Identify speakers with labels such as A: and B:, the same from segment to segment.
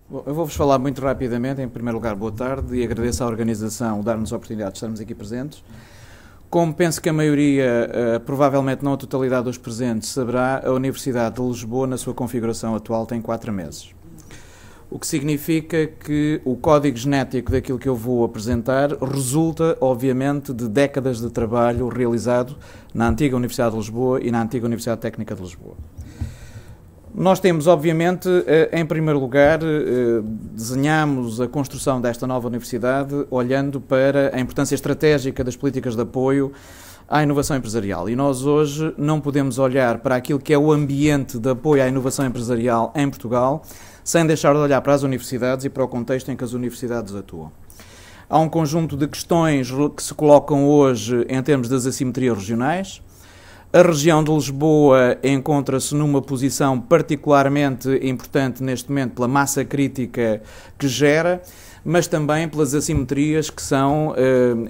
A: Bom, eu vou-vos falar muito rapidamente. Em primeiro lugar, boa tarde e agradeço à organização dar-nos a oportunidade de estarmos aqui presentes. Como penso que a maioria, provavelmente não a totalidade dos presentes, saberá, a Universidade de Lisboa, na sua configuração atual, tem 4 meses. O que significa que o código genético daquilo que eu vou apresentar resulta, obviamente, de décadas de trabalho realizado na antiga Universidade de Lisboa e na antiga Universidade Técnica de Lisboa. Nós temos, obviamente, em primeiro lugar, desenhamos a construção desta nova universidade olhando para a importância estratégica das políticas de apoio à inovação empresarial. E nós hoje não podemos olhar para aquilo que é o ambiente de apoio à inovação empresarial em Portugal sem deixar de olhar para as universidades e para o contexto em que as universidades atuam. Há um conjunto de questões que se colocam hoje em termos das assimetrias regionais. A região de Lisboa encontra-se numa posição particularmente importante neste momento pela massa crítica que gera, mas também pelas assimetrias que são,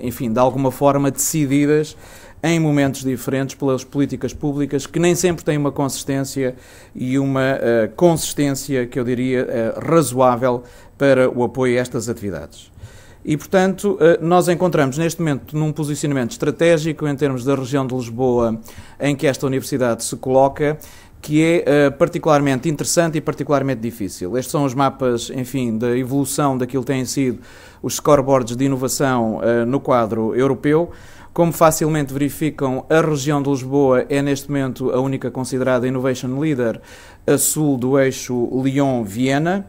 A: enfim, de alguma forma decididas em momentos diferentes pelas políticas públicas que nem sempre têm uma consistência e uma consistência, que eu diria, razoável para o apoio a estas atividades. E, portanto, nós encontramos neste momento num posicionamento estratégico em termos da região de Lisboa em que esta universidade se coloca, que é particularmente interessante e particularmente difícil. Estes são os mapas, enfim, da evolução daquilo que têm sido os scoreboards de inovação no quadro europeu. Como facilmente verificam, a região de Lisboa é neste momento a única considerada Innovation Leader a sul do eixo Lyon-Viena.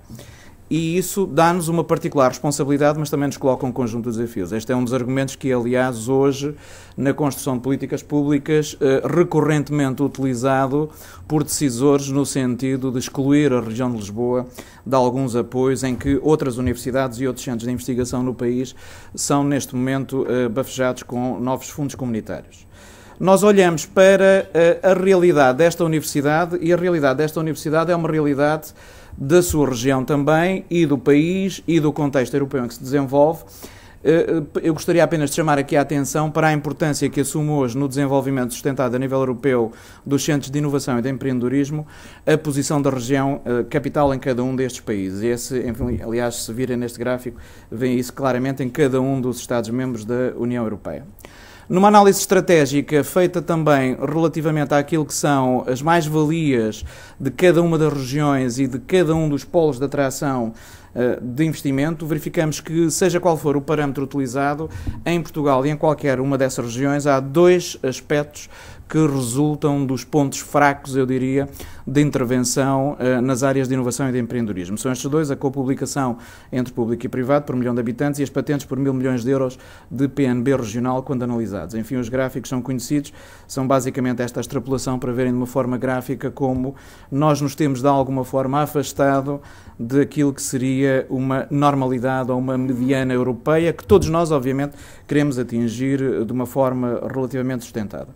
A: E isso dá-nos uma particular responsabilidade, mas também nos coloca um conjunto de desafios. Este é um dos argumentos que, aliás, hoje, na construção de políticas públicas, recorrentemente utilizado por decisores no sentido de excluir a região de Lisboa de alguns apoios em que outras universidades e outros centros de investigação no país são, neste momento, bafejados com novos fundos comunitários. Nós olhamos para a realidade desta universidade e a realidade desta universidade é uma realidade da sua região também e do país e do contexto europeu em que se desenvolve. Eu gostaria apenas de chamar aqui a atenção para a importância que assume hoje no desenvolvimento sustentado a nível europeu dos centros de inovação e de empreendedorismo a posição da região capital em cada um destes países. Enfim, aliás, se virem neste gráfico, vêem isso claramente em cada um dos Estados-membros da União Europeia. Numa análise estratégica feita também relativamente àquilo que são as mais-valias de cada uma das regiões e de cada um dos polos de atração de investimento, verificamos que, seja qual for o parâmetro utilizado, em Portugal e em qualquer uma dessas regiões, há 2 aspectos que resultam dos pontos fracos, eu diria, de intervenção nas áreas de inovação e de empreendedorismo. São estes 2, a copublicação entre público e privado por 1 milhão de habitantes e as patentes por 1.000 milhões de euros de PNB regional quando analisados. Enfim, os gráficos são conhecidos, são basicamente esta extrapolação para verem de uma forma gráfica como nós nos temos de alguma forma afastado daquilo que seria uma normalidade ou uma mediana europeia que todos nós, obviamente, queremos atingir de uma forma relativamente sustentada.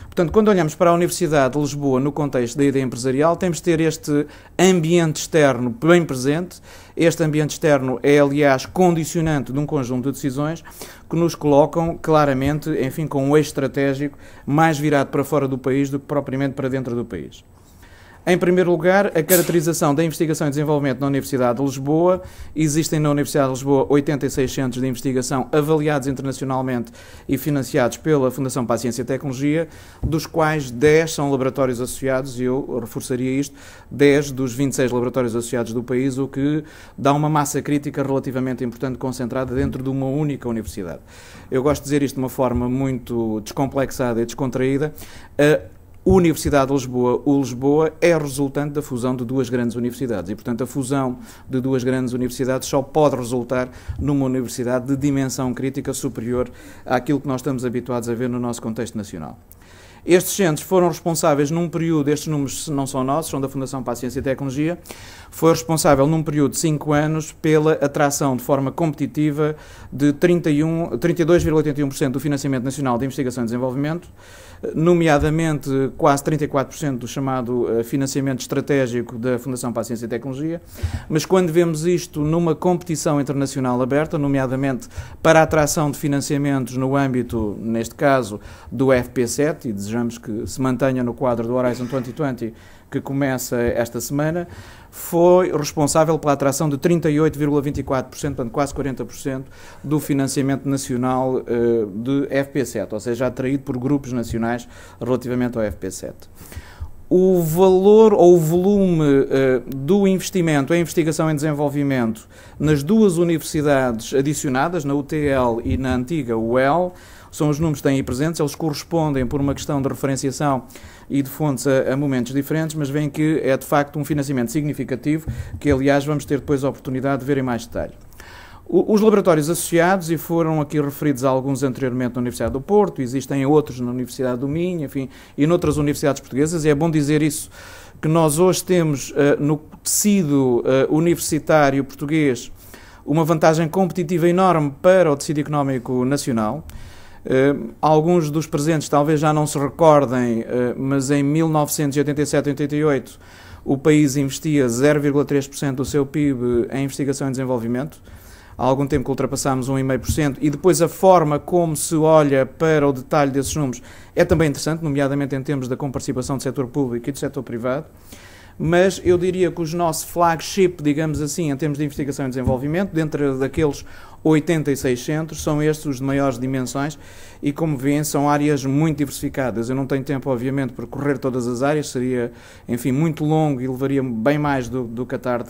A: Portanto, quando olhamos para a Universidade de Lisboa no contexto da ideia empresarial, temos de ter este ambiente externo bem presente. Este ambiente externo é, aliás, condicionante de um conjunto de decisões que nos colocam claramente, enfim, com um eixo estratégico mais virado para fora do país do que propriamente para dentro do país. Em primeiro lugar, a caracterização da investigação e desenvolvimento na Universidade de Lisboa. Existem na Universidade de Lisboa 86 centros de investigação avaliados internacionalmente e financiados pela Fundação para a Ciência e Tecnologia, dos quais 10 são laboratórios associados, e eu reforçaria isto, 10 dos 26 laboratórios associados do país, o que dá uma massa crítica relativamente importante concentrada dentro de uma única universidade. Eu gosto de dizer isto de uma forma muito descomplexada e descontraída. Universidade de Lisboa, o Lisboa, é resultante da fusão de 2 grandes universidades e, portanto, a fusão de 2 grandes universidades só pode resultar numa universidade de dimensão crítica superior àquilo que nós estamos habituados a ver no nosso contexto nacional. Estes centros foram responsáveis num período, estes números não são nossos, são da Fundação para a Ciência e Tecnologia, foi responsável num período de 5 anos pela atração de forma competitiva de 32,81% do financiamento nacional de investigação e desenvolvimento, nomeadamente quase 34% do chamado financiamento estratégico da Fundação para a Ciência e Tecnologia, mas quando vemos isto numa competição internacional aberta, nomeadamente para a atração de financiamentos no âmbito, neste caso, do FP7 e desejamos que se mantenha no quadro do Horizon 2020, que começa esta semana, foi responsável pela atração de 38,24%, portanto quase 40%, do financiamento nacional de FP7, ou seja, atraído por grupos nacionais relativamente ao FP7. O valor ou o volume do investimento em investigação e desenvolvimento nas duas universidades adicionadas, na UTL e na antiga UEL, são os números que têm aí presentes, eles correspondem por uma questão de referenciação e de fontes a momentos diferentes, mas veem que é de facto um financiamento significativo, que aliás vamos ter depois a oportunidade de ver em mais detalhe. Os laboratórios associados, e foram aqui referidos alguns anteriormente na Universidade do Porto, existem outros na Universidade do Minho, enfim, e noutras universidades portuguesas, e é bom dizer isso, que nós hoje temos no tecido universitário português uma vantagem competitiva enorme para o tecido económico nacional. Alguns dos presentes talvez já não se recordem, mas em 1987-88 o país investia 0,3% do seu PIB em investigação e desenvolvimento. Há algum tempo que ultrapassámos 1,5%, e depois a forma como se olha para o detalhe desses números é também interessante, nomeadamente em termos da comparticipação do setor público e do setor privado. Mas eu diria que os nossos flagship, digamos assim, em termos de investigação e desenvolvimento, dentro daqueles 86 centros, são estes os de maiores dimensões e, como veem, são áreas muito diversificadas. Eu não tenho tempo, obviamente, para correr todas as áreas, seria, enfim, muito longo e levaria bem mais do que a tarde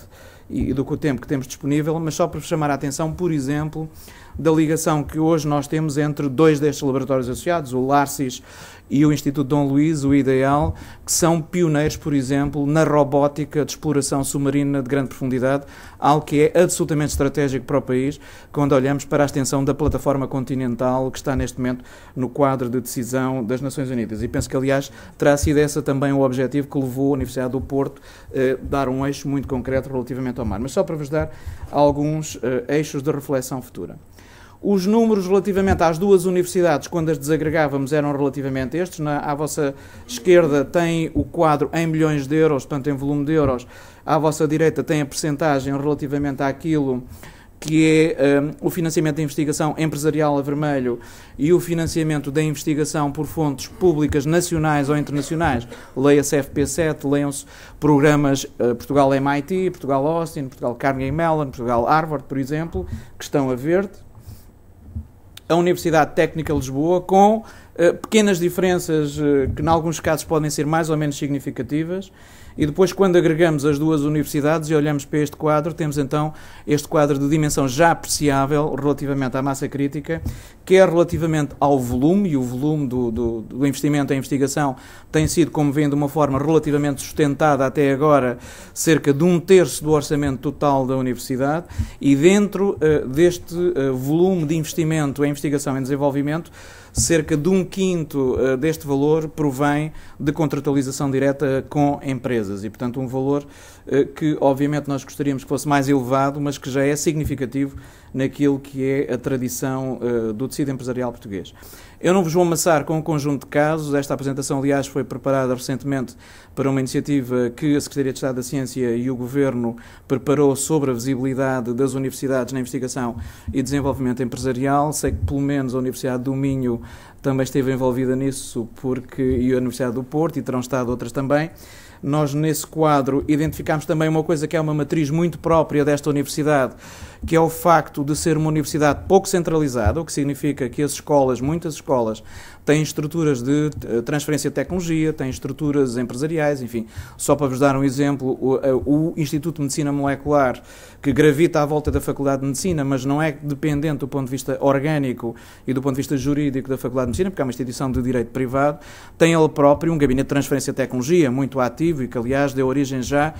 A: e do que o tempo que temos disponível, mas só para chamar a atenção, por exemplo, da ligação que hoje nós temos entre dois destes laboratórios associados, o LARCIS e o Instituto Dom Luís, o IDEAL, que são pioneiros, por exemplo, na robótica de exploração submarina de grande profundidade, algo que é absolutamente estratégico para o país, quando olhamos para a extensão da plataforma continental que está neste momento no quadro de decisão das Nações Unidas. E penso que, aliás, terá sido esse também o objetivo que levou a Universidade do Porto a dar um eixo muito concreto relativamente ao mar. Mas só para vos dar alguns eixos de reflexão futura. Os números relativamente às duas universidades, quando as desagregávamos, eram relativamente estes. À vossa esquerda tem o quadro em milhões de euros, portanto em volume de euros. À vossa direita tem a percentagem relativamente àquilo que é o financiamento da investigação empresarial a vermelho e o financiamento da investigação por fontes públicas nacionais ou internacionais. Leia-se FP7, leiam-se programas Portugal MIT, Portugal Austin, Portugal Carnegie Mellon, Portugal Harvard, por exemplo, que estão a verde. A Universidade Técnica de Lisboa, com pequenas diferenças que, em alguns casos, podem ser mais ou menos significativas. E depois, quando agregamos as duas universidades e olhamos para este quadro, temos então este quadro de dimensão já apreciável relativamente à massa crítica, quer relativamente ao volume, e o volume do investimento em investigação tem sido, como vem, de uma forma relativamente sustentada até agora, cerca de 1/3 do orçamento total da universidade, e dentro deste volume de investimento em investigação e desenvolvimento, cerca de 1/5 deste valor provém de contratualização direta com empresas e, portanto, um valor que, obviamente, nós gostaríamos que fosse mais elevado, mas que já é significativo naquilo que é a tradição do tecido empresarial português. Eu não vos vou amassar com um conjunto de casos. Esta apresentação, aliás, foi preparada recentemente para uma iniciativa que a Secretaria de Estado da Ciência e o Governo preparou sobre a visibilidade das universidades na investigação e desenvolvimento empresarial. Sei que, pelo menos, a Universidade do Minho também esteve envolvida nisso, e a Universidade do Porto, e terão estado outras também. Nós, nesse quadro, identificámos também uma coisa que é uma matriz muito própria desta universidade, que é o facto de ser uma universidade pouco centralizada, o que significa que as escolas, muitas escolas, têm estruturas de transferência de tecnologia, têm estruturas empresariais, enfim. Só para vos dar um exemplo, o Instituto de Medicina Molecular, que gravita à volta da Faculdade de Medicina, mas não é dependente do ponto de vista orgânico e do ponto de vista jurídico da Faculdade de Medicina, porque é uma instituição de direito privado, tem ele próprio um gabinete de transferência de tecnologia muito ativo e que, aliás, deu origem já,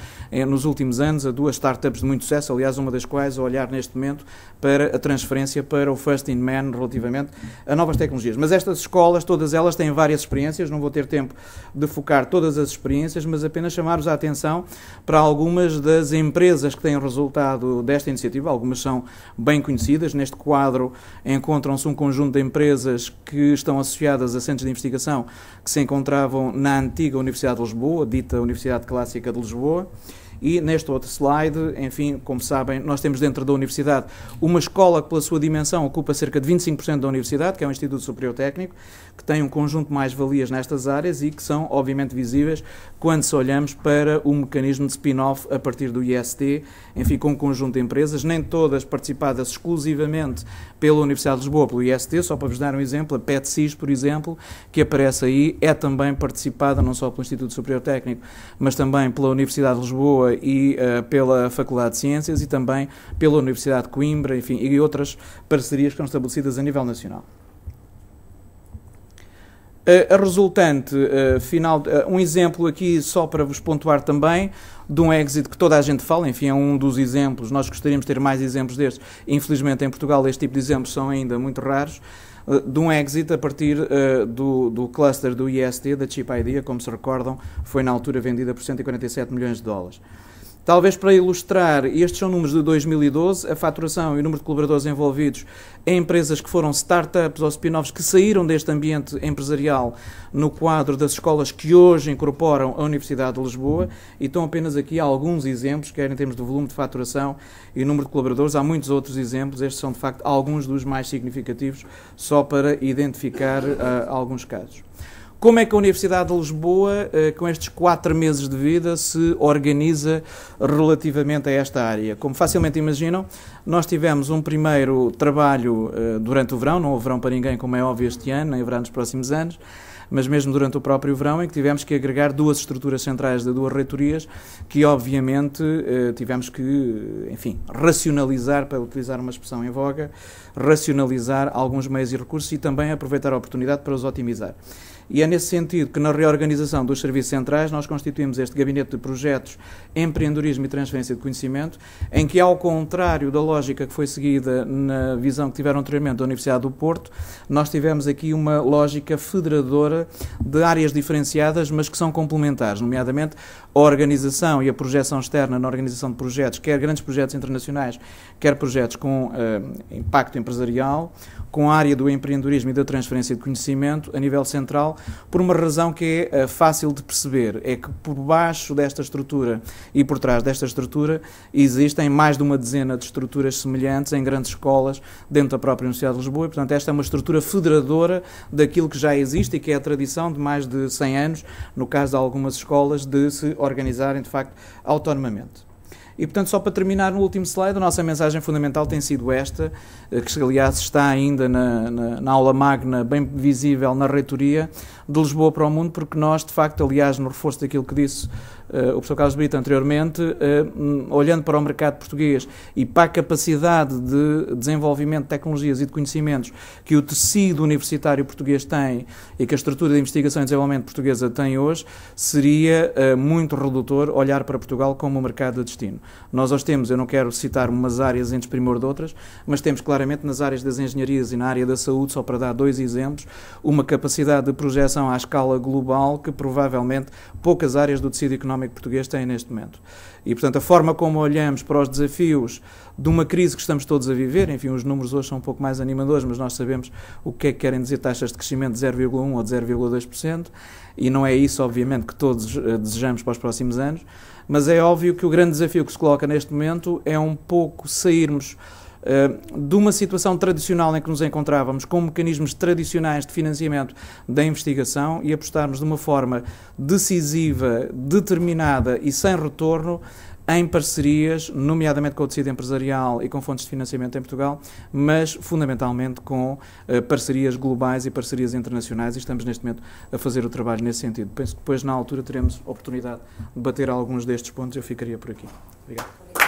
A: nos últimos anos, a duas startups de muito sucesso, aliás, uma das quais a olhar neste momento para a transferência para o First in Man relativamente a novas tecnologias. Mas estas escolas, todas elas têm várias experiências, não vou ter tempo de focar todas as experiências, mas apenas chamar-vos a atenção para algumas das empresas que têm resultado desta iniciativa. Algumas são bem conhecidas. Neste quadro encontram-se um conjunto de empresas que estão associadas a centros de investigação que se encontravam na antiga Universidade de Lisboa, dita Universidade Clássica de Lisboa. E neste outro slide, enfim, como sabem, nós temos dentro da Universidade uma escola que, pela sua dimensão, ocupa cerca de 25% da Universidade, que é o Instituto Superior Técnico, que tem um conjunto de mais-valias nestas áreas e que são, obviamente, visíveis quando se olhamos para o mecanismo de spin-off a partir do IST, enfim, com um conjunto de empresas, nem todas participadas exclusivamente pela Universidade de Lisboa, pelo IST, só para vos dar um exemplo, a PETSIS, por exemplo, que aparece aí, é também participada não só pelo Instituto Superior Técnico, mas também pela Universidade de Lisboa e pela Faculdade de Ciências e também pela Universidade de Coimbra, enfim, e outras parcerias que estão estabelecidas a nível nacional. A resultante final, um exemplo aqui só para vos pontuar também, de um exit que toda a gente fala, enfim, é um dos exemplos, nós gostaríamos de ter mais exemplos destes, infelizmente em Portugal este tipo de exemplos são ainda muito raros, de um exit a partir do cluster do IST, da Chip Idea, como se recordam, foi na altura vendida por 147 milhões de dólares. Talvez para ilustrar, estes são números de 2012, a faturação e o número de colaboradores envolvidos em empresas que foram startups ou spin-offs que saíram deste ambiente empresarial no quadro das escolas que hoje incorporam a Universidade de Lisboa, e estão apenas aqui alguns exemplos, quer em termos de volume de faturação e número de colaboradores, há muitos outros exemplos, estes são de facto alguns dos mais significativos, só para identificar alguns casos. Como é que a Universidade de Lisboa, com estes 4 meses de vida, se organiza relativamente a esta área? Como facilmente imaginam, nós tivemos um primeiro trabalho durante o verão, não houve verão para ninguém, como é óbvio este ano, nem haverá nos próximos anos, mas mesmo durante o próprio verão, em que tivemos que agregar 2 estruturas centrais de 2 reitorias, que obviamente tivemos que, enfim, racionalizar, para utilizar uma expressão em voga, racionalizar alguns meios e recursos e também aproveitar a oportunidade para os otimizar. E é nesse sentido que, na reorganização dos serviços centrais, nós constituímos este gabinete de projetos, empreendedorismo e transferência de conhecimento, em que, ao contrário da lógica que foi seguida na visão que tiveram anteriormente da Universidade do Porto, nós tivemos aqui uma lógica federadora de áreas diferenciadas, mas que são complementares, nomeadamente a organização e a projeção externa na organização de projetos, quer grandes projetos internacionais, quer projetos com impacto empresarial, com a área do empreendedorismo e da transferência de conhecimento a nível central, por uma razão que é fácil de perceber, é que por baixo desta estrutura e por trás desta estrutura existem mais de uma dezena de estruturas semelhantes em grandes escolas dentro da própria Universidade de Lisboa, e, portanto, esta é uma estrutura federadora daquilo que já existe e que é a tradição de mais de 100 anos, no caso de algumas escolas, de se organizarem, de facto, autonomamente. E, portanto, só para terminar no último slide, a nossa mensagem fundamental tem sido esta, que aliás está ainda na aula magna, bem visível na reitoria, de Lisboa para o mundo, porque nós, de facto, aliás, no reforço daquilo que disse o professor Carlos Brito anteriormente, olhando para o mercado português e para a capacidade de desenvolvimento de tecnologias e de conhecimentos que o tecido universitário português tem e que a estrutura de investigação e desenvolvimento portuguesa tem hoje, seria muito redutor olhar para Portugal como um mercado de destino. Nós hoje temos, eu não quero citar umas áreas em desprimor de outras, mas temos claramente nas áreas das engenharias e na área da saúde, só para dar 2 exemplos, uma capacidade de projeção à escala global que provavelmente poucas áreas do tecido económico português têm neste momento. E, portanto, a forma como olhamos para os desafios de uma crise que estamos todos a viver, enfim, os números hoje são um pouco mais animadores, mas nós sabemos o que é que querem dizer taxas de crescimento de 0,1% ou de 0,2%, e não é isso, obviamente, que todos desejamos para os próximos anos, mas é óbvio que o grande desafio que se coloca neste momento é um pouco sairmos de uma situação tradicional em que nos encontrávamos com mecanismos tradicionais de financiamento da investigação e apostarmos de uma forma decisiva, determinada e sem retorno em parcerias, nomeadamente com o tecido empresarial e com fontes de financiamento em Portugal, mas fundamentalmente com parcerias globais e parcerias internacionais, e estamos neste momento a fazer o trabalho nesse sentido. Penso que depois, na altura, teremos oportunidade de debater alguns destes pontos. Eu ficaria por aqui. Obrigado.